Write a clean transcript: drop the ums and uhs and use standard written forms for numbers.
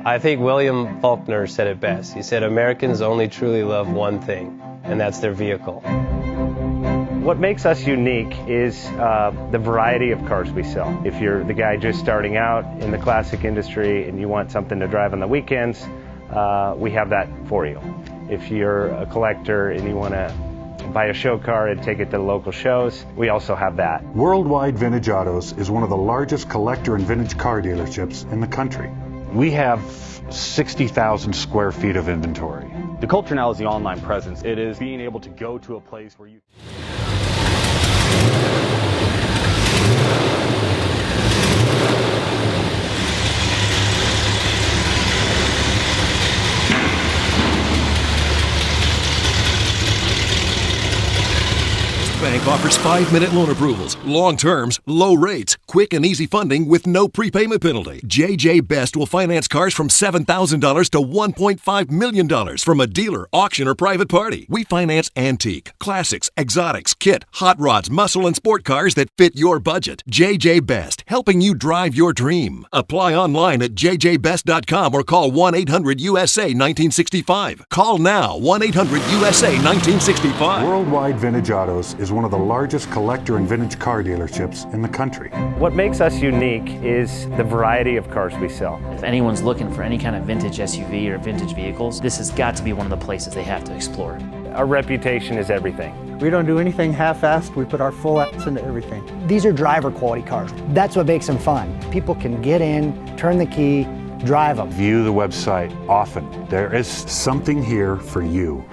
I think William Faulkner said it best. He said, Americans only truly love one thing, and that's their vehicle. What makes us unique is the variety of cars we sell. If you're the guy just starting out in the classic industry and you want something to drive on the weekends, we have that for you. If you're a collector and you want to buy a show car and take it to the local shows, we also have that. Worldwide Vintage Autos is one of the largest collector and vintage car dealerships in the country. We have 60,000 square feet of inventory. The culture now is the online presence. It is being able to go to a place where you... Bank offers 5-minute loan approvals, long terms, low rates, quick and easy funding with no prepayment penalty. JJ Best will finance cars from $7,000 to $1.5 million from a dealer, auction, or private party. We finance antique, classics, exotics, kit, hot rods, muscle, and sport cars that fit your budget. JJ Best, helping you drive your dream. Apply online at jjbest.com or call 1-800-USA-1965. Call now, 1-800-USA-1965. Worldwide Vintage Autos is one of the largest collector and vintage car dealerships in the country. What makes us unique is the variety of cars we sell. If anyone's looking for any kind of vintage SUV or vintage vehicles, this has got to be one of the places they have to explore. Our reputation is everything. We don't do anything half-assed. We put our full ass into everything. These are driver quality cars. That's what makes them fun. People can get in, turn the key, drive them. View the website often. There is something here for you.